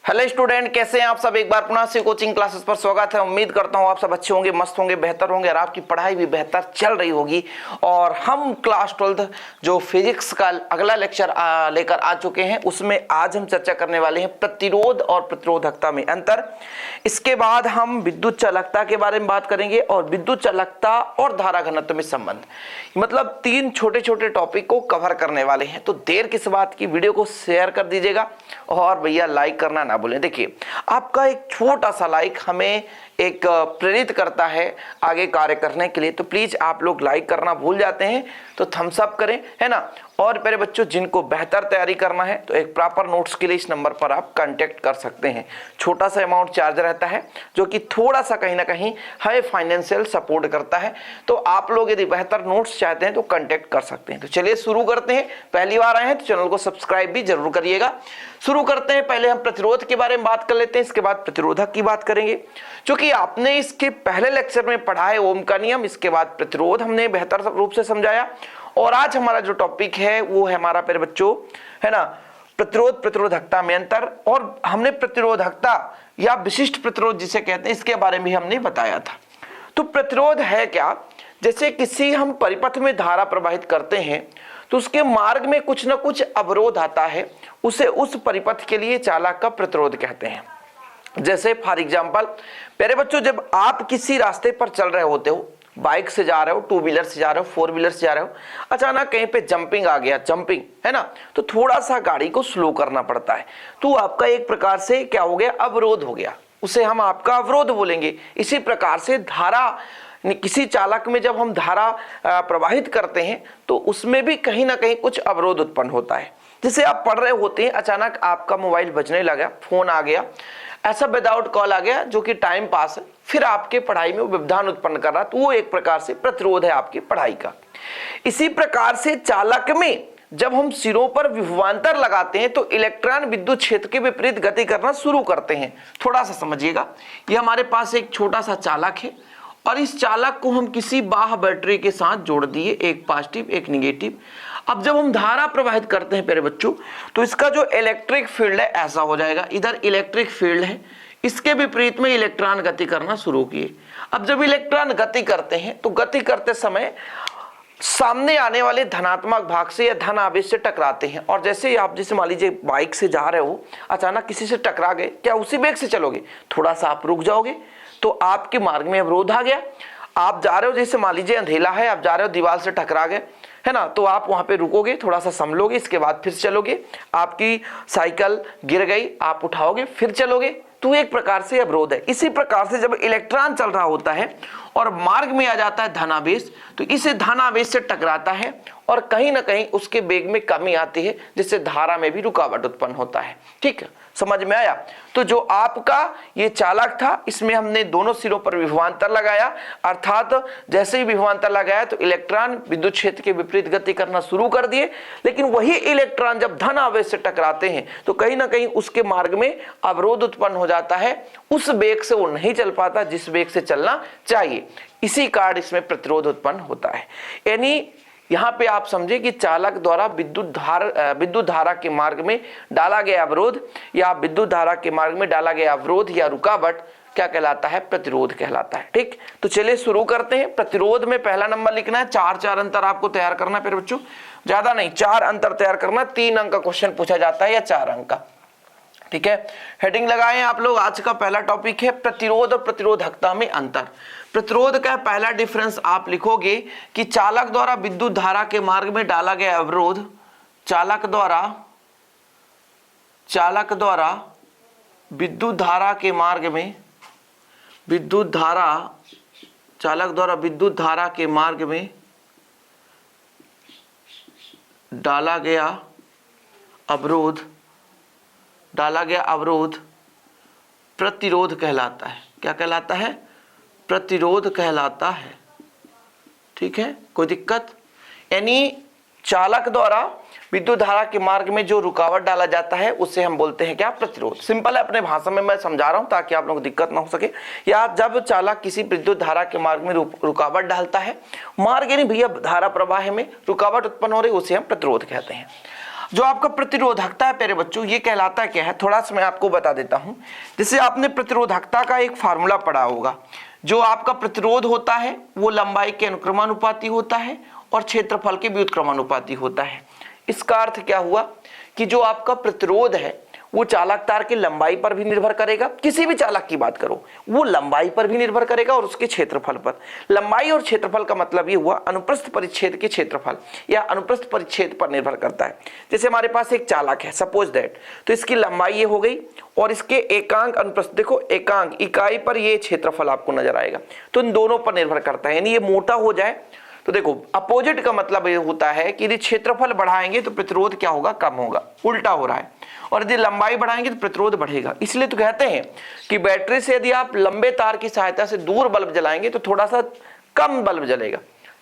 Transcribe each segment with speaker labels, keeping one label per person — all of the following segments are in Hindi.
Speaker 1: हेलो स्टूडेंट, कैसे हैं आप सब। एक बार पुनः से कोचिंग क्लासेस पर स्वागत है। उम्मीद करता हूं आप सब अच्छे होंगे, मस्त होंगे, बेहतर होंगे और आपकी पढ़ाई भी बेहतर चल रही होगी। और हम क्लास 12 जो फिजिक्स का अगला लेक्चर लेकर आ चुके हैं, उसमें आज हम चर्चा करने वाले हैं प्रतिरोध और प्रतिरोधकता में अंतर। इसके बाद हम विद्युत चालकता के बारे में बात करेंगे और विद्युत चालकता और धारा घनत्व में संबंध, मतलब 3 छोटे छोटे टॉपिक को कवर करने वाले हैं। तो देर किस बात की, वीडियो को शेयर कर दीजिएगा और भैया लाइक करना ना भूलें। देखिए, आपका एक छोटा सा लाइक हमें एक प्रेरित करता है आगे कार्य करने के लिए। तो प्लीज आप लोग लाइक करना भूल जाते हैं तो थम्स अप करें, है ना। और मेरे बच्चों, जिनको बेहतर तैयारी करना है तो एक प्रॉपर नोट्स के लिए इस नंबर पर आप कांटेक्ट कर सकते हैं। छोटा सा अमाउंट चार्ज रहता है जो कि थोड़ा सा कहीं ना कहीं हमें फाइनेंशियल सपोर्ट करता है। तो आप लोग यदि बेहतर नोट्स चाहते हैं तो कांटेक्ट कर सकते हैं। तो चलिए शुरू करते हैं। पहली बार आए हैं तो चैनल को सब्सक्राइब भी जरूर करिएगा। शुरू करते हैं। पहले हम प्रतिरोध के बारे में बात कर लेते हैं, इसके बाद प्रतिरोधक की बात करेंगे। क्योंकि आपने इसके पहले लेक्चर में पढ़ा है ओम का नियम, इसके बाद प्रतिरोध हमने बेहतर रूप से समझाया। और आज हमारा जो टॉपिक है वो है हमारा प्यारे बच्चों, है ना, प्रतिरोध प्रतिरोधकता में अंतर। और हमने प्रतिरोधकता या विशिष्ट प्रतिरोध जिसे कहते हैं, इसके बारे में भी हमने बताया था। तो प्रतिरोध है क्या? जैसे किसी हम परिपथ में धारा प्रवाहित करते हैं तो उसके मार्ग में कुछ ना कुछ अवरोध आता है, उसे उस परिपथ के लिए चालक का प्रतिरोध कहते हैं। जैसे फॉर एग्जाम्पल प्यारे बच्चों, जब आप किसी रास्ते पर चल रहे होते हो, बाइक से जा रहे हो, 2 व्हीलर से जा रहे हो, 4 व्हीलर से जा रहे हो, अचानक कहीं पे जंपिंग आ गया, जंपिंग, है ना, तो थोड़ा सा गाड़ी को स्लो करना पड़ता है। तो आपका एक प्रकार से क्या हो गया, अवरोध हो गया, उसे हम आपका अवरोध बोलेंगे। इसी प्रकार से धारा, किसी चालक में जब हम धारा प्रवाहित करते हैं तो उसमें भी कहीं ना कहीं कुछ अवरोध उत्पन्न होता है। जैसे आप पढ़ रहे होते हैं, अचानक आपका मोबाइल बजने लगा, फोन आ गया, ऐसा विदाउट कॉल आ गया जो कि टाइम पास है, फिर आपके पढ़ाई में वो व्यवधान उत्पन्न कर रहा, तो वो एक प्रकार से प्रतिरोध है आपकी पढ़ाई का। इसी प्रकार से चालक में जब हम सिरों पर विभवांतर लगाते हैं तो इलेक्ट्रॉन विद्युत क्षेत्र के विपरीत गति करना शुरू करते हैं। थोड़ा सा समझिएगा, ये हमारे पास एक छोटा सा चालक है और इस चालक को हम किसी बाह्य बैटरी के साथ जोड़ दिए, एक पॉजिटिव एक निगेटिव। अब जब हम धारा प्रवाहित करते हैं प्यारे बच्चों, तो इसका जो इलेक्ट्रिक फील्ड है ऐसा हो जाएगा, इधर इलेक्ट्रिक फील्ड है, इसके विपरीत में इलेक्ट्रॉन गति करना शुरू किए। अब जब इलेक्ट्रॉन गति करते हैं तो गति करते समय सामने आने वाले धनात्मक भाग से या धन आवेश से टकराते हैं। और जैसे आप, जैसे मान लीजिए बाइक से जा रहे हो, अचानक किसी से टकरा गए, क्या उसी वेग से चलोगे? थोड़ा सा आप रुक जाओगे तो आपके मार्ग में अवरोध आ गया। आप जा रहे हो, जैसे मान लीजिए अंधेला है, आप जा रहे हो, दीवार से टकरा गए, है ना, तो आप वहां पे रुकोगे, थोड़ा सा संभलोगे, इसके बाद फिर चलोगे। आपकी साइकिल गिर गई, आप उठाओगे, फिर चलोगे, तो एक प्रकार से अवरोध है। इसी प्रकार से जब इलेक्ट्रॉन चल रहा होता है और मार्ग में आ जाता है धनावेश, तो इसे धनावेश से टकराता है और कहीं ना कहीं उसके वेग में कमी आती है, जिससे धारा में भी रुकावट उत्पन्न होता है। ठीक है, समझ में आया? तो जो आपका ये चालक था, इसमें हमने दोनों सिरों पर विभवांतर लगाया, अर्थात जैसे ही विभवांतर लगाया तो इलेक्ट्रॉन विद्युत क्षेत्र के विपरीत गति करना शुरू कर दिए। लेकिन वही इलेक्ट्रॉन जब धन आवेश से टकराते हैं तो कहीं ना कहीं उसके मार्ग में अवरोध उत्पन्न हो जाता है, उस वेग से वो नहीं चल पाता जिस वेग से चलना चाहिए। इसी कारण इसमें प्रतिरोध उत्पन्न होता है। यानी यहाँ पे आप समझे कि चालक द्वारा विद्युत धारा के मार्ग में डाला गया अवरोध या विद्युत धारा के मार्ग में डाला गया अवरोध या रुकावट क्या कहलाता है? प्रतिरोध कहलाता है। ठीक, तो चलिए शुरू करते हैं। प्रतिरोध में पहला नंबर लिखना है, 4 अंतर आपको तैयार करना है। फिर बच्चों ज्यादा नहीं, 4 अंतर तैयार करना, 3 अंक का क्वेश्चन पूछा जाता है या 4 अंक का। ठीक है, हेडिंग लगाए आप लोग। आज का पहला टॉपिक है प्रतिरोध और प्रतिरोधकता में अंतर। प्रतिरोध का पहला डिफरेंस आप लिखोगे कि चालक द्वारा विद्युत धारा के मार्ग में डाला गया अवरोध, चालक द्वारा विद्युत धारा के मार्ग में चालक द्वारा विद्युत धारा के मार्ग में डाला गया अवरोध प्रतिरोध कहलाता है। क्या कहलाता है? प्रतिरोध कहलाता है। ठीक है, कोई दिक्कत? यानी चालक द्वारा विद्युत धारा के मार्ग में जो रुकावट डाला जाता है उसे हम बोलते हैं क्या? प्रतिरोध। सिंपल है, अपने भाषा में मैं समझा रहा हूं ताकि आप लोगों को दिक्कत ना हो सके। या जब चालक किसी विद्युत धारा के मार्ग में रुकावट डालता है, मार्ग यानी भैया धारा प्रवाह में रुकावट उत्पन्न हो रही, उसे हम प्रतिरोध कहते हैं। जो आपका प्रतिरोधकता है प्यारे बच्चों, ये कहलाता क्या है, थोड़ा सा मैं आपको बता देता हूं। जैसे आपने प्रतिरोधकता का एक फार्मूला पढ़ा होगा, जो आपका प्रतिरोध होता है वो लंबाई के अनुक्रमानुपाती होता है और क्षेत्रफल के व्युत्क्रमानुपाती होता है। इसका अर्थ क्या हुआ कि जो आपका प्रतिरोध है वो चालक तार की लंबाई पर भी निर्भर करेगा, किसी भी चालक की बात करो वो लंबाई पर भी निर्भर करेगा और उसके क्षेत्रफल पर। लंबाई और क्षेत्रफल का मतलब ये हुआ अनुप्रस्थ परिच्छेद के क्षेत्रफल या अनुप्रस्थ परिच्छेद पर निर्भर करता है। जैसे हमारे पास एक चालक है सपोज दैट, तो इसकी लंबाई ये हो गई और इसके एकांक अनुप्रस्थ, देखो एकांक इकाई पर ये क्षेत्रफल आपको नजर आएगा, तो इन दोनों पर निर्भर करता है। यानी ये मोटा हो जाए तो देखो अपोजिट का मतलब ये होता है कि यदि क्षेत्रफल बढ़ाएंगे तो प्रतिरोध क्या होगा, कम होगा, उल्टा हो रहा है। और यदि लंबाई बढ़ाएंगे तो प्रतिरोध बढ़ेगा। इसलिए तो कहते हैं कि बैटरी से यदि आप लंबे तार की सहायता से दूर बल्ब जलाएंगे तो थोड़ा सा कम बल्ब जलेगा,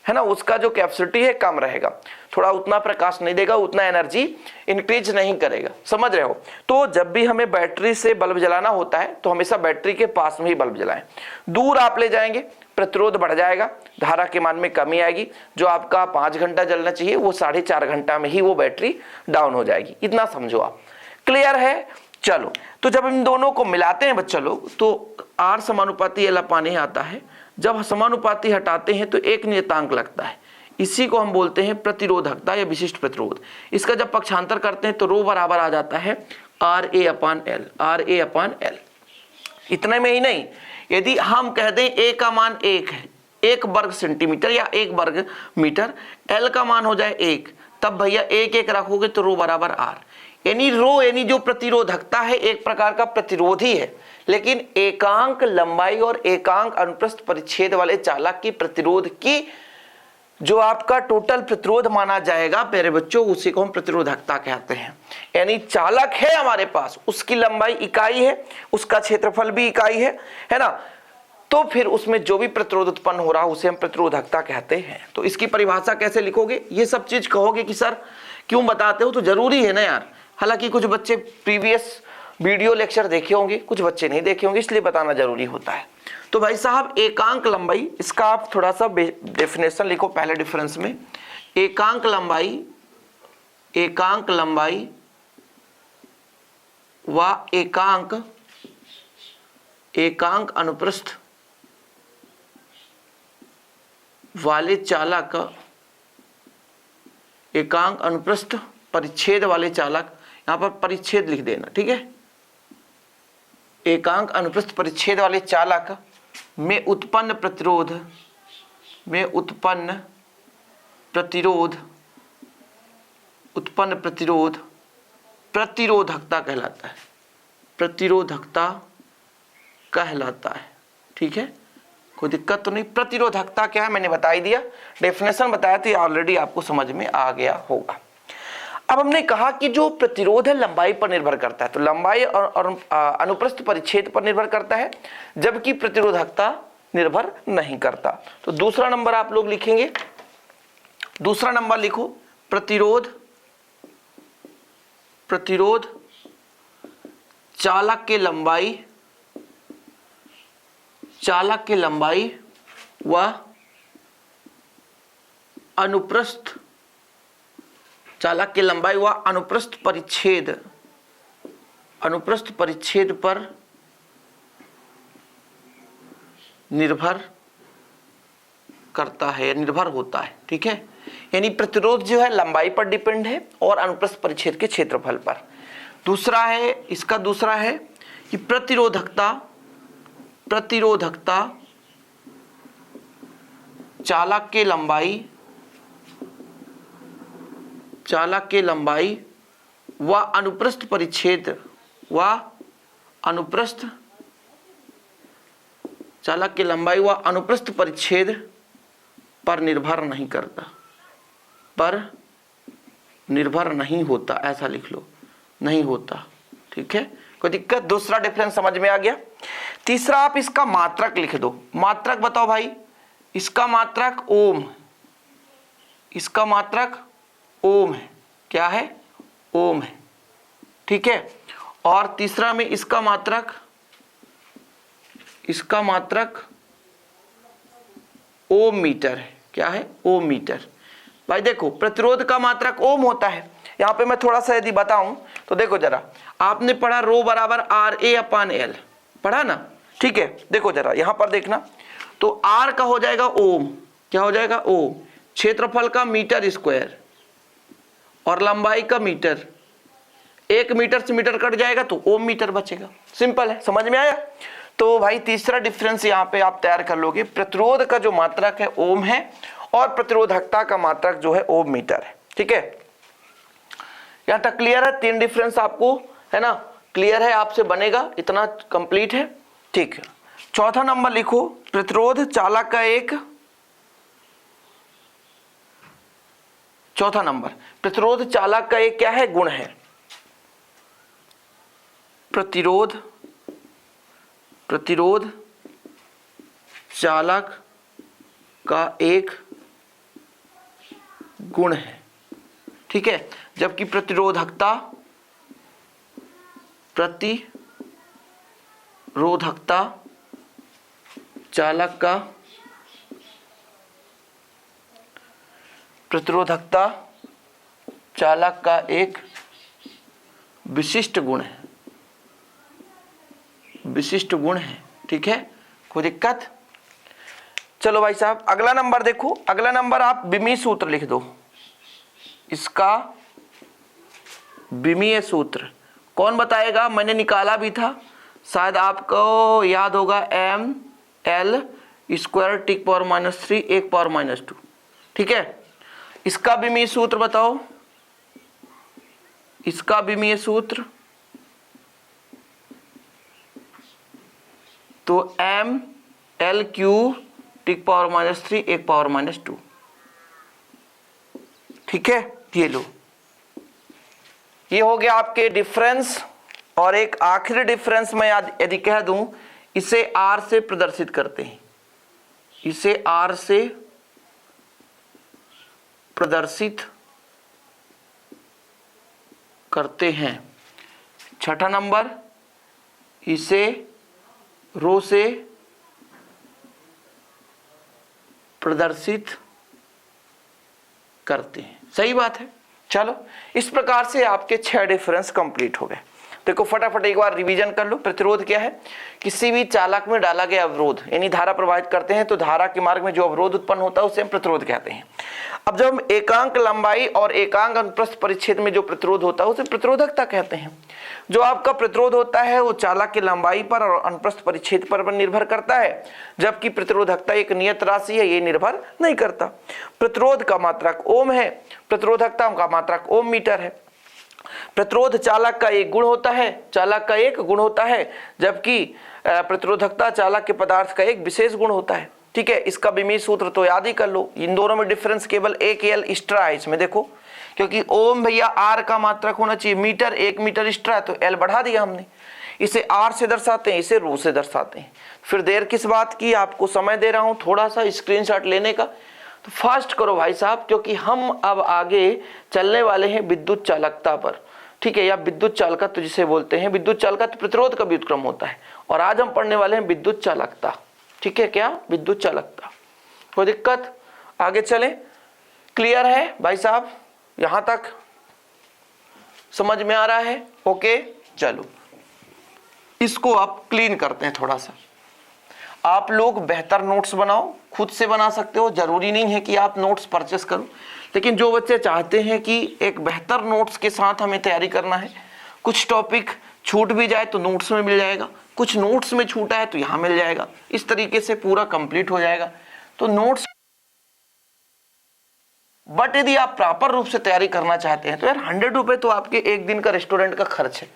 Speaker 1: है ना, उसका जो कैपेसिटी है कम रहेगा, थोड़ा उतना प्रकाश नहीं देगा, उतना एनर्जी इंक्रीज नहीं करेगा, समझ रहे हो। तो जब भी हमें बैटरी से बल्ब जलाना होता है तो हमेशा बैटरी के पास में ही बल्ब जलाएं। दूर आप ले जाएंगे प्रतिरोध बढ़ जाएगा, धारा के मान में कमी आएगी, जो आपका 5 घंटा जलना चाहिए वो 4.5 घंटा में ही वो बैटरी डाउन हो जाएगी। इतना समझो आप, क्लियर है। चलो तो जब इन दोनों को मिलाते हैं बच्चा लोग तो R समानुपाती L अपान A आता है। जब समानुपाती हटाते हैं तो एक नियतांक लगता है, इसी को हम बोलते हैं प्रतिरोधकता या विशिष्ट प्रतिरोध। इसका जब पक्षांतर करते हैं तो रो बराबर आ जाता है RA अपान L, RA अपान L। इतने में ही नहीं, यदि हम कह दें A का मान 1 है, 1 वर्ग सेंटीमीटर या 1 वर्ग मीटर, L का मान हो जाए 1, तब भैया 1 रखोगे तो रो बराबर R। यानी रो यानी जो प्रतिरोधकता है एक प्रकार का प्रतिरोधी है, लेकिन एकांक लंबाई और एकांक अनुप्रस्थ परिच्छेद वाले चालक की प्रतिरोध की जो आपका टोटल प्रतिरोध माना जाएगा प्यारे बच्चों, उसी को हम प्रतिरोधकता कहते हैं। यानी चालक है हमारे पास, उसकी लंबाई इकाई है, उसका क्षेत्रफल भी इकाई है ना, तो फिर उसमें जो भी प्रतिरोध उत्पन्न हो रहा है उसे हम प्रतिरोधकता कहते हैं। तो इसकी परिभाषा कैसे लिखोगे, ये सब चीज कहोगे कि सर क्यों बताते हो, तो जरूरी है ना यार। हालांकि कुछ बच्चे प्रीवियस वीडियो लेक्चर देखे होंगे, कुछ बच्चे नहीं देखे होंगे, इसलिए बताना जरूरी होता है। तो भाई साहब एकांक लंबाई, इसका आप थोड़ा सा डेफिनेशन लिखो पहले डिफरेंस में। एकांक लंबाई व एकांक अनुप्रस्थ वाले चालक, एकांक अनुप्रस्थ परिच्छेद वाले चालक, यहां पर परिच्छेद लिख देना, ठीक है। एकांक अनुप्रस्थ परिच्छेद वाले चालक में उत्पन्न प्रतिरोध प्रतिरोधकता कहलाता है, ठीक है, कोई दिक्कत तो नहीं। प्रतिरोधकता क्या है मैंने बता ही दिया, डेफिनेशन बताया तो ये ऑलरेडी आपको समझ में आ गया होगा। अब हमने कहा कि जो प्रतिरोध है लंबाई पर निर्भर करता है, तो लंबाई और अनुप्रस्थ परिच्छेद पर निर्भर करता है, जबकि प्रतिरोधकता निर्भर नहीं करता। तो दूसरा नंबर आप लोग लिखेंगे, दूसरा नंबर लिखो प्रतिरोध चालक के लंबाई व अनुप्रस्थ परिच्छेद पर निर्भर करता है, निर्भर होता है, ठीक है। यानी प्रतिरोध जो है लंबाई पर डिपेंड है और अनुप्रस्थ परिच्छेद के क्षेत्रफल पर। दूसरा है, इसका दूसरा है कि प्रतिरोधकता चालक के लंबाई व अनुप्रस्थ परिच्छेद चालक की लंबाई व अनुप्रस्थ परिच्छेद पर निर्भर नहीं करता, पर निर्भर नहीं होता, ऐसा लिख लो, नहीं होता, ठीक है, कोई दिक्कत। दूसरा डिफरेंस समझ में आ गया। तीसरा आप इसका मात्रक लिख दो। मात्रक बताओ भाई, इसका मात्रक ओम, इसका मात्रक ओम है, क्या है, ओम है, ठीक है। और तीसरा में इसका मात्रक ओम मीटर है, क्या है, ओम मीटर। भाई देखो प्रतिरोध का मात्रक ओम होता है, यहाँ पे मैं थोड़ा सा यदि बताऊं तो देखो जरा, आपने पढ़ा रो बराबर आर ए अपान एल, पढ़ा ना, ठीक है। देखो जरा यहाँ पर देखना, तो आर का हो जाएगा ओम, क्या हो जाएगा ओम, क्षेत्रफल का मीटर स्क्वायर और लंबाई का मीटर, 1 मीटर से मीटर कट जाएगा तो ओम मीटर बचेगा। सिंपल है, समझ में आया। तो भाई तीसरा डिफरेंस यहाँ पे आप तैयार कर लोगे, प्रतिरोध का जो मात्रक है ओम है और प्रतिरोधकता का मात्रक जो है ओम मीटर है, ठीक है। यहाँ तक क्लियर है, 3 डिफरेंस आपको है ना क्लियर है, आपसे बनेगा, इतना कंप्लीट है, ठीक है। चौथा नंबर लिखो, प्रतिरोध चालक का एक, चौथा नंबर प्रतिरोध चालक का एक क्या है, गुण है। प्रतिरोध चालक का एक गुण है, ठीक है। जबकि प्रतिरोधकता चालक का, प्रतिरोधकता चालक का एक विशिष्ट गुण है, विशिष्ट गुण है, ठीक है। कोई दिक्कत? चलो भाई साहब अगला नंबर देखो, अगला नंबर आप विमीय सूत्र लिख दो। इसका विमीय सूत्र कौन बताएगा, मैंने निकाला भी था, शायद आपको याद होगा, एम एल स्क्वायर टिक पावर -3 1 पावर -2, ठीक है। इसका विमीय सूत्र बताओ, इसका विमीय सूत्र तो एम एल क्यू टिक पावर -3 1 पावर -2, ठीक है। ये लो, ये हो गया आपके डिफरेंस। और एक आखिरी डिफरेंस मैं यदि कह दूं, इसे आर से प्रदर्शित करते हैं, इसे आर से प्रदर्शित करते हैं। छठा नंबर, इसे रो से प्रदर्शित करते हैं। सही बात है। चलो इस प्रकार से आपके 6 डिफरेंस कंप्लीट हो गए। देखो फटाफट एक बार रिवीजन कर लो। प्रतिरोध क्या है, किसी भी चालक में डाला गया अवरोध, यानी धारा प्रवाहित करते हैं तो धारा के मार्ग में जो अवरोध उत्पन्न होता है उसे हम प्रतिरोध कहते हैं। अब जब हम एकांक लंबाई और एकांक अनुप्रस्थ परिच्छेद में जो प्रतिरोध होता है उसे प्रतिरोधकता कहते हैं। जो आपका प्रतिरोध होता है वो चालक की लंबाई पर और अनुप्रस्थ परिच्छेद पर निर्भर करता है, जबकि प्रतिरोधकता एक नियत राशि है, ये निर्भर नहीं करता। प्रतिरोध का मात्रक ओम है, प्रतिरोधकता का मात्रक ओम मीटर है। प्रतिरोध चालक का एक गुण होता है, चालक का एक गुण होता है, जबकि प्रतिरोधकता चालक के पदार्थ का एक विशेष गुण होता है। ठीक है, इसका विमीय सूत्र तो याद ही कर लो। इन दोनों में डिफरेंस केवल एक एल एक्स्ट्रा है इसमें, देखो, क्योंकि ओम भैया आर का मात्रक होना चाहिए, मीटर 1 मीटर एक्स्ट्रा है तो एल बढ़ा दिया हमने। इसे आर से दर्शाते हैं, इसे रो से दर्शाते हैं। फिर देर किस बात की, आपको समय दे रहा हूं थोड़ा सा स्क्रीनशॉट लेने का, तो फास्ट करो भाई साहब, क्योंकि हम अब आगे चलने वाले हैं विद्युत चालकता पर। ठीक है, या विद्युत चालकत्व जिसे बोलते हैं। विद्युत चालकत्व प्रतिरोध का व्युत्क्रम होता है और आज हम पढ़ने वाले हैं विद्युत चालकता। ठीक है, क्या विद्युत चालकता। कोई दिक्कत, आगे चले। क्लियर है भाई साहब, यहां तक समझ में आ रहा है? ओके, चलो इसको आप क्लीन करते हैं थोड़ा सा। आप लोग बेहतर नोट्स बनाओ, खुद से बना सकते हो, जरूरी नहीं है कि आप नोट्स परचेस करो, लेकिन जो बच्चे चाहते हैं कि एक बेहतर नोट्स के साथ हमें तैयारी करना है, कुछ टॉपिक छूट भी जाए तो नोट्स में मिल जाएगा, कुछ नोट्स में छूटा है तो यहाँ मिल जाएगा, इस तरीके से पूरा कंप्लीट हो जाएगा। तो नोट्स, बट यदि आप प्रॉपर रूप से तैयारी करना चाहते हैं तो यार 100 रुपए तो आपके एक दिन का रेस्टोरेंट का खर्च है।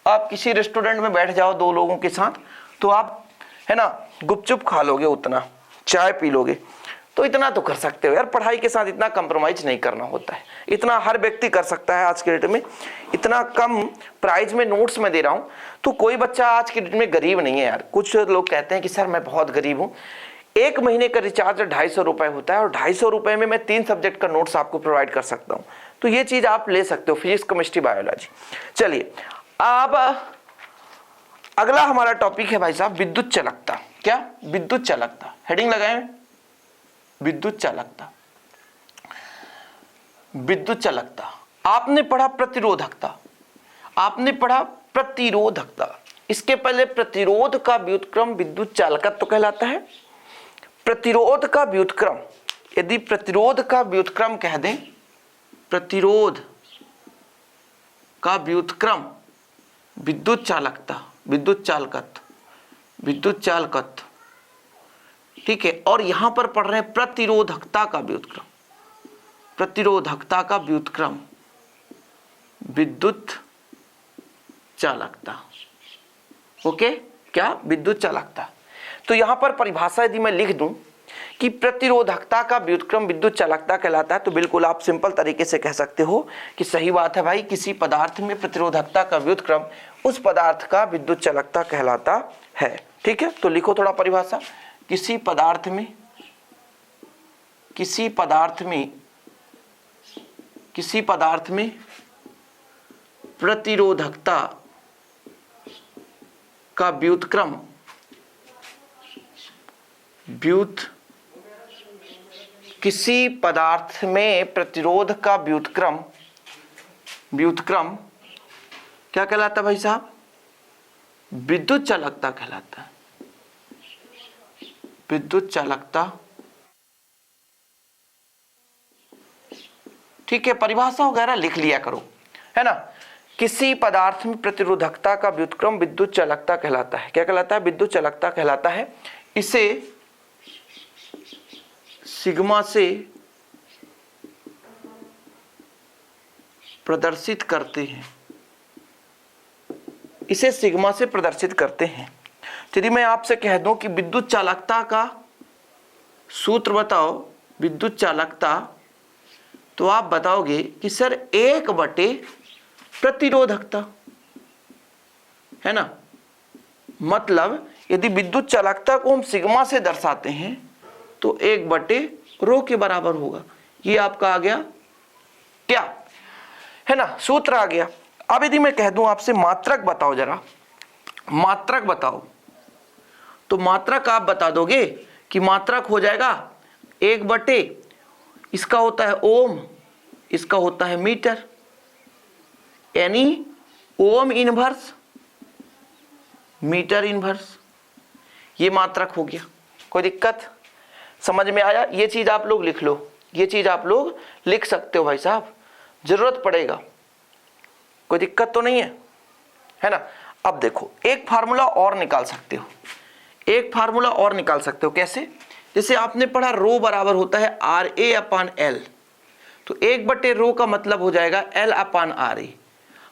Speaker 1: आप किसी रेस्टोरेंट में बैठ जाओ 2 लोगों के साथ, तो आप है ना गुपचुप खा लोगे, उतना चाय पी लोगे, तो इतना तो कर सकते हो यार। पढ़ाई के साथ इतना कंप्रोमाइज नहीं करना होता है, इतना हर व्यक्ति कर सकता है आज के डेट में। इतना कम प्राइस में नोट्स में दे रहा हूँ, तो कोई बच्चा आज के डेट में गरीब नहीं है यार। कुछ लोग कहते हैं कि सर मैं बहुत गरीब हूँ। 1 महीने का रिचार्ज 250 रुपये होता है और 250 रुपये में मैं 3 सब्जेक्ट का नोट्स आपको प्रोवाइड कर सकता हूँ। तो ये चीज़ आप ले सकते हो, फिजिक्स केमिस्ट्री बायोलॉजी। चलिए अब अगला हमारा टॉपिक है भाई साहब विद्युत चालकता। क्या विद्युत चालकता, हेडिंग लगाएं, विद्युत चालकता। विद्युत चालकता आपने पढ़ा प्रतिरोधकता, आपने पढ़ा प्रतिरोधकता। इसके पहले प्रतिरोध का व्युत्क्रम विद्युत चालकत्व कहलाता है। प्रतिरोध का व्युत्क्रम, यदि प्रतिरोध का व्युत्क्रम कह दें, प्रतिरोध का व्युत्क्रम विद्युत चालकता, विद्युत चालकत्व, विद्युत चालकत्व, ठीक है। और यहां पर पढ़ रहे हैं प्रतिरोधकता का व्युत्क्रम, प्रतिरोधकता का व्युत्क्रम विद्युत चालकता। ओके, क्या? विद्युत चालकता। तो यहां पर परिभाषा यदि मैं लिख दूं कि प्रतिरोधकता का व्युत्क्रम विद्युत चालकता कहलाता है, तो बिल्कुल आप सिंपल तरीके से कह सकते हो कि सही बात है भाई, किसी पदार्थ में प्रतिरोधकता का व्युत्क्रम उस पदार्थ का विद्युत चालकता कहलाता है। ठीक है, तो लिखो थोड़ा परिभाषा। किसी पदार्थ में, किसी पदार्थ में, किसी पदार्थ में प्रतिरोधकता का व्युत्क्रम, किसी पदार्थ में प्रतिरोध का व्युत्क्रम, व्युत्क्रम क्या कहलाता है भाई साहब? विद्युत चालकता कहलाता है, विद्युत चालकता। ठीक है, परिभाषा वगैरह लिख लिया करो, है ना। किसी पदार्थ में प्रतिरोधकता का व्युत्क्रम विद्युत चालकता कहलाता है। क्या कहलाता है? विद्युत चालकता कहलाता है। इसे सिग्मा से प्रदर्शित करते हैं, इसे सिग्मा से प्रदर्शित करते हैं। यदि मैं आपसे कह दूं कि विद्युत चालकता का सूत्र बताओ, विद्युत चालकता, तो आप बताओगे कि सर 1/, प्रतिरोधकता, है ना। मतलब यदि विद्युत चालकता को हम सिग्मा से दर्शाते हैं तो 1/ρ के बराबर होगा। ये आपका आ गया क्या, है ना, सूत्र आ गया। अब यदि मैं कह दूं आपसे मात्रक बताओ, जरा मात्रक बताओ, तो मात्रक आप बता दोगे कि मात्रक हो जाएगा 1/, इसका होता है ओम, इसका होता है मीटर, यानी ओम इनवर्स मीटर इनवर्स, ये मात्रक हो गया। कोई दिक्कत? समझ में आया? ये चीज आप लोग लिख लो, ये चीज आप लोग लिख सकते हो भाई साहब, जरूरत पड़ेगा, कोई दिक्कत तो नहीं है ना। अब देखो, एक फार्मूला और निकाल सकते हो, एक फार्मूला और निकाल सकते हो। कैसे? जैसे आपने पढ़ा रो बराबर होता है RA/L, तो 1/ρ का मतलब हो जाएगा L/RA,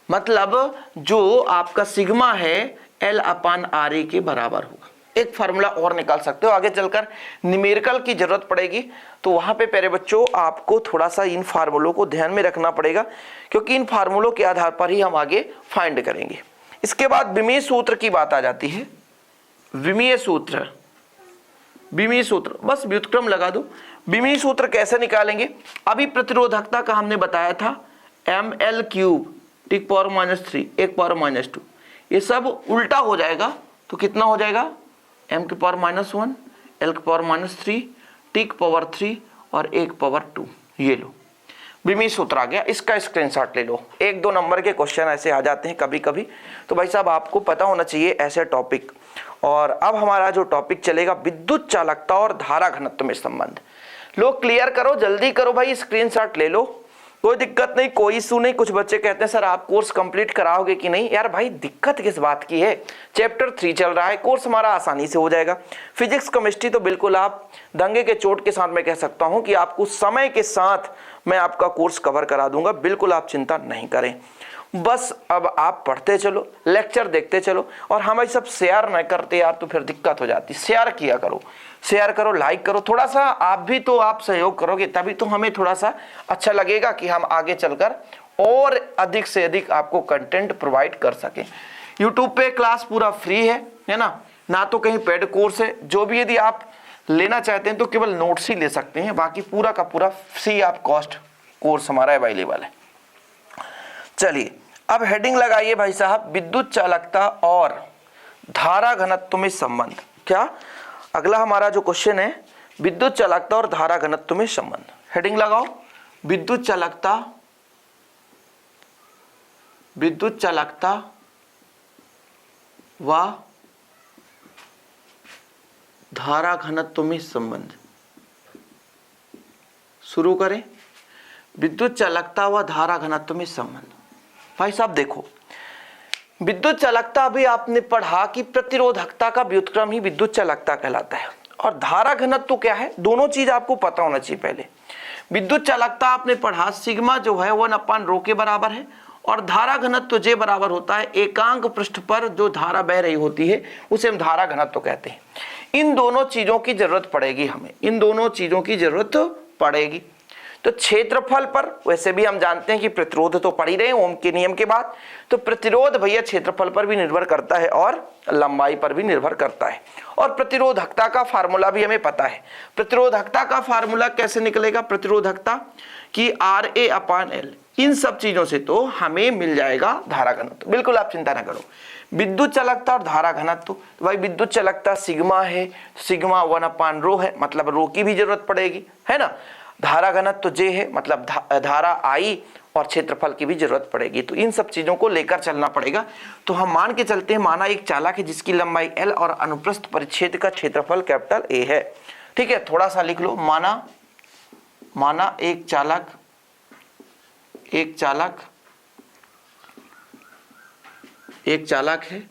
Speaker 1: मतलब जो आपका सिग्मा है L/RA के बराबर होगा। एक फार्मूला और निकाल सकते हो। आगे चलकर न्यूमेरिकल की जरूरत पड़ेगी, तो वहां पे प्यारे बच्चों आपको थोड़ा सा इन फार्मूलों को ध्यान में रखना पड़ेगा, क्योंकि इन फार्मूलों के आधार पर ही हम आगे फाइंड करेंगे। इसके बाद विमीय सूत्र की बात आ जाती है। विमीय सूत्र, विमीय सूत्र, बस व्युत्क्रम लगा दो। विमीय सूत्र कैसे निकालेंगे? अभी प्रतिरोधकता का हमने बताया था ml³ × 10⁻³ 1⁻², ये सब उल्टा हो जाएगा, तो कितना हो जाएगा? m⁻⁻1 l⁻³ t⁻3 और 1/2। ये लो, विमीय सूत्र आ गया। इसका स्क्रीनशॉट ले लो। 1-2 नंबर के क्वेश्चन ऐसे आ जाते हैं कभी कभी, तो भाई साहब आपको पता होना चाहिए ऐसे टॉपिक। और अब हमारा जो टॉपिक चलेगा विद्युत चालकता और धारा घनत्व में संबंध। लोग क्लियर करो, जल्दी करो भाई, स्क्रीनशॉट ले लो, कोई दिक्कत नहीं, कोई इशू नहीं। कुछ बच्चे कहते हैं सर आप कोर्स कंप्लीट कराओगे कि नहीं? यार भाई दिक्कत किस बात की है? चैप्टर 3 चल रहा है, कोर्स हमारा आसानी से हो जाएगा। फिजिक्स केमिस्ट्री तो बिल्कुल आप दंगे के चोट के साथ मैं कह सकता हूं कि आपको समय के साथ मैं आपका कोर्स कवर करा दूंगा, बिल्कुल आप चिंता नहीं करें। बस अब आप पढ़ते चलो, लेक्चर देखते चलो, और हम सब शेयर नहीं करते यार तो फिर दिक्कत हो जाती। शेयर किया करो, शेयर करो, लाइक करो, थोड़ा सा आप भी तो आप सहयोग करोगे तभी तो हमें थोड़ा सा अच्छा लगेगा कि हम आगे चलकर और अधिक से अधिक आपको कंटेंट प्रोवाइड कर सकें। यूट्यूब पे क्लास पूरा फ्री है ना तो कहीं पेड कोर्स है। जो भी यदि आप लेना चाहते हैं तो केवल नोट्स ही ले सकते हैं, बाकी पूरा का पूरा फ्री ऑफ कॉस्ट कोर्स हमारा अवेलेबल है। चलिए अब हेडिंग लगाइए भाई साहब, विद्युत चालकता और धारा घनत्व में संबंध। क्या अगला हमारा जो क्वेश्चन है, विद्युत चालकता और धारा घनत्व में संबंध। हेडिंग लगाओ, विद्युत चालकता विद्युत चालकता व धारा घनत्व में संबंध। शुरू करें। विद्युत चालकता व धारा घनत्व में संबंध। भाई साहब देखो, विद्युत चालकता भी आपने पढ़ा कि प्रतिरोधकता का व्युत्क्रम ही विद्युत चालकता कहलाता है, और धारा घनत्व क्या है, दोनों चीज आपको पता होना चाहिए। पहले विद्युत चालकता आपने पढ़ा सिग्मा जो है 1/ρ के बराबर है, और धारा घनत्व J बराबर होता है एकांक पृष्ठ पर जो धारा बह रही होती है उसे हम धारा घनत्व कहते हैं। इन दोनों चीजों की जरूरत पड़ेगी हमें, इन दोनों चीजों की जरूरत पड़ेगी। तो क्षेत्रफल पर वैसे भी हम जानते हैं कि प्रतिरोध तो पढ़ ही रहे हैं ओम के नियम के बाद, तो प्रतिरोध भैया क्षेत्रफल पर भी निर्भर करता है और लंबाई पर भी निर्भर करता है। और प्रतिरोधकता का फार्मूला भी हमें पता है। प्रतिरोधकता का फार्मूला कैसे निकलेगा, प्रतिरोधकता की RA/L, इन सब चीजों से तो हमें मिल जाएगा धारा घनत्व। बिल्कुल आप चिंता ना करो। विद्युत चालकता और धारा घनत्व, तो भाई विद्युत चालकता सिग्मा है, सिग्मा 1/ρ है, मतलब रो की भी जरूरत पड़ेगी, है ना। धारा घनत्व J है, मतलब धारा I, और क्षेत्रफल की भी जरूरत पड़ेगी। तो इन सब चीजों को लेकर चलना पड़ेगा। तो हम मान के चलते हैं, माना एक चालक है जिसकी लंबाई L और अनुप्रस्थ परिच्छेद का क्षेत्रफल कैपिटल A है। ठीक है, थोड़ा सा लिख लो। माना एक चालक है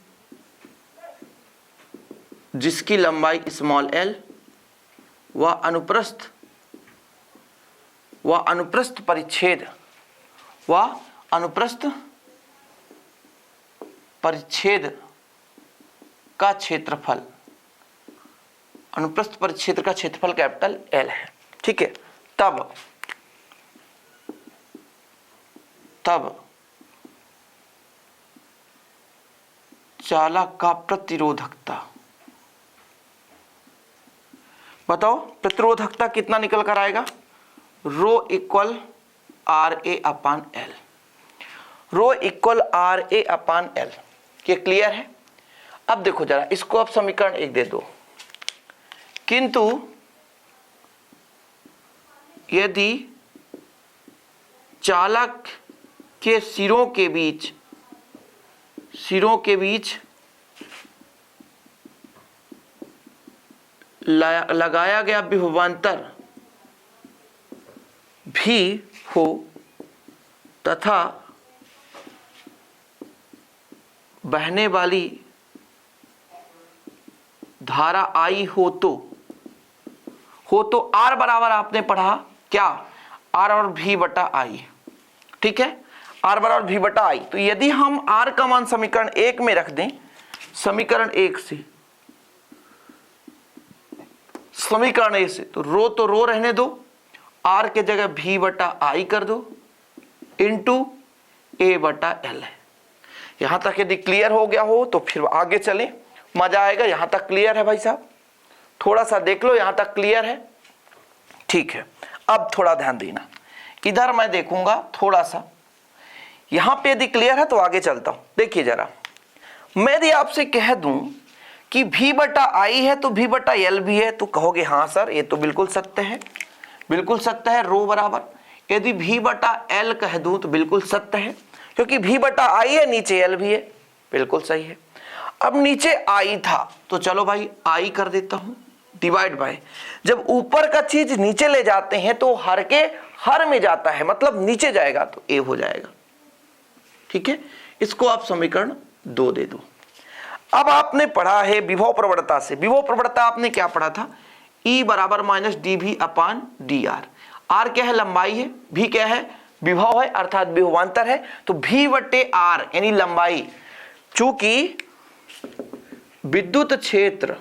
Speaker 1: जिसकी लंबाई स्मॉल l व अनुप्रस्थ परिच्छेद का क्षेत्रफल, अनुप्रस्थ परिच्छेद का क्षेत्रफल कैपिटल L है। ठीक है, तब चालक का प्रतिरोधकता, बताओ प्रतिरोधकता कितना निकल कर आएगा, rho equal RA/L, rho equal RA/L। ये क्लियर है। अब देखो जरा इसको, अब समीकरण 1 दे दो। किंतु यदि चालक के सिरों के बीच लगाया गया विभवांतर भी हो तथा बहने वाली धारा I हो तो R बराबर आपने पढ़ा क्या, R और V/I। ठीक है, R बराबर V/I। तो यदि हम R का मान समीकरण 1 में रख दें, समीकरण 1 से, तो रो रहने दो, R के जगह V/I कर दो, इंटू A/L है। यहां तक यदि क्लियर हो गया हो तो फिर आगे चलें, मजा आएगा। यहां तक क्लियर है भाई साहब, थोड़ा सा देख लो, यहां तक क्लियर है। ठीक है, अब थोड़ा ध्यान देना, इधर मैं देखूंगा थोड़ा सा। यहां पे यदि क्लियर है तो आगे चलता हूं। देखिए जरा, मैं यदि आपसे कह दूं कि V/I है तो V/L भी है, तो कहोगे हाँ सर ये तो बिल्कुल सत्य है, बिल्कुल सत्य है। रो बराबर यदि V/L कह दूं तो बिल्कुल सत्य है, क्योंकि V/I है, नीचे L भी है, बिल्कुल सही है। अब नीचे I था तो चलो भाई I कर देता हूं, डिवाइड बाय, जब ऊपर का चीज नीचे ले जाते हैं तो हर के हर में जाता है, मतलब नीचे जाएगा तो A हो जाएगा। ठीक है, इसको आप समीकरण 2 दे दो। अब आपने पढ़ा है विभव प्रवणता से, विभव प्रवणता आपने क्या पढ़ा था, E बराबर माइनस dV/dr। R क्या है, लंबाई है, V क्या है, विभव है अर्थात विभवांतर है, तो V/R यानी लंबाई। चूंकि विद्युत क्षेत्र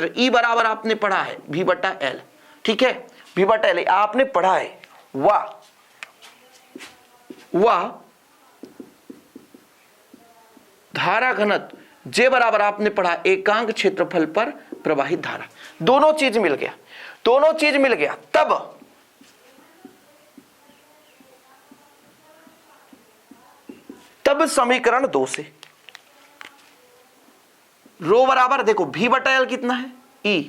Speaker 1: E बराबर आपने पढ़ा है V/L। ठीक है, V/L आपने पढ़ा है, वह धारा घनत्व J बराबर आपने पढ़ा एकांक क्षेत्रफल पर प्रवाहित धारा। दोनों चीज मिल गया, तब समीकरण 2 से रो बराबर, देखो V/L कितना है E,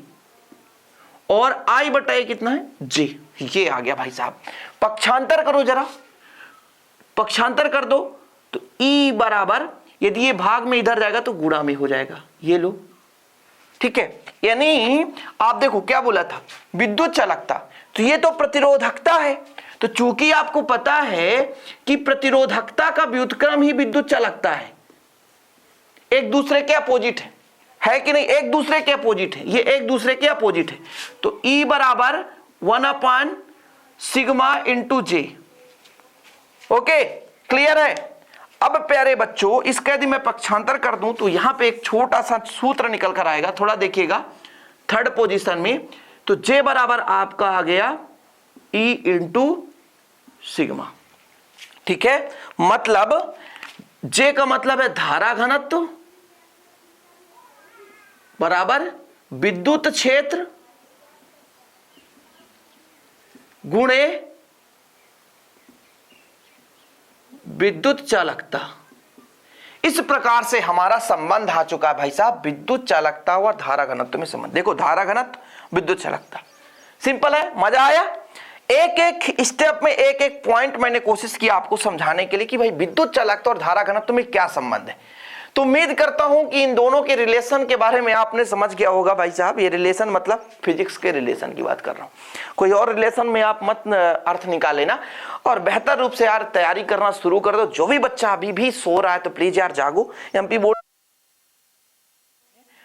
Speaker 1: और I/A कितना है J। ये आ गया भाई साहब। पक्षांतर करो जरा, पक्षांतर कर दो तो E बराबर, यदि ये भाग में इधर जाएगा तो गुणा में हो जाएगा, ये लो, ठीक है। यानी आप देखो क्या बोला था, विद्युत चालकता, तो ये तो प्रतिरोधकता है, तो चूंकि आपको पता है कि प्रतिरोधकता का व्युत्क्रम ही विद्युत चालकता है, एक दूसरे के अपोजिट है कि नहीं, एक दूसरे के अपोजिट है, ये एक दूसरे के अपोजिट है, तो E बराबर 1/σ इंटू जे। ओके, क्लियर है। अब प्यारे बच्चों, इसका यदि मैं पक्षांतर कर दूं तो यहां पे एक छोटा सा सूत्र निकल कर आएगा, थोड़ा देखिएगा थर्ड पोजीशन में, तो जे बराबर आपका आ गया E इंटू सिग्मा, ठीक है। मतलब जे का मतलब है धारा घनत्व बराबर विद्युत क्षेत्र गुणे विद्युत चालकता। इस प्रकार से हमारा संबंध आ चुका है भाई साहब, विद्युत चालकता और धारा घनत्व में संबंध। देखो धारा घनत्व विद्युत चालकता, सिंपल है, मजा आया। एक एक स्टेप में एक एक पॉइंट मैंने कोशिश की आपको समझाने के लिए कि भाई विद्युत चालकता और धारा घनत्व में क्या संबंध है। तो उम्मीद करता हूं कि इन दोनों के रिलेशन के बारे में आपने समझ गया होगा भाई साहब। ये रिलेशन मतलब फिजिक्स के रिलेशन की बात कर रहा हूं, कोई और रिलेशन में आप मत अर्थ निकाले ना, और बेहतर रूप से यार तैयारी करना शुरू कर दो। जो भी बच्चा अभी भी सो रहा है तो प्लीज यार जागो। एमपी बोर्ड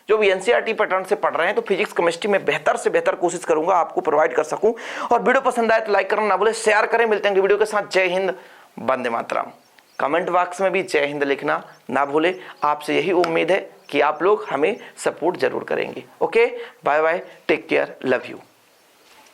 Speaker 1: जो भी एनसीईआरटी पैटर्न से पढ़ रहे हैं तो फिजिक्स केमिस्ट्री में बेहतर से बेहतर कोशिश करूंगा आपको प्रोवाइड कर सकूं। और वीडियो पसंद आए तो लाइक करना ना भूले, शेयर करें। मिलते हैं वीडियो के साथ। जय हिंद, वंदे मातरम। कमेंट बॉक्स में भी जय हिंद लिखना ना भूले। आपसे यही उम्मीद है कि आप लोग हमें सपोर्ट जरूर करेंगे। Okay, bye bye, take care, love you.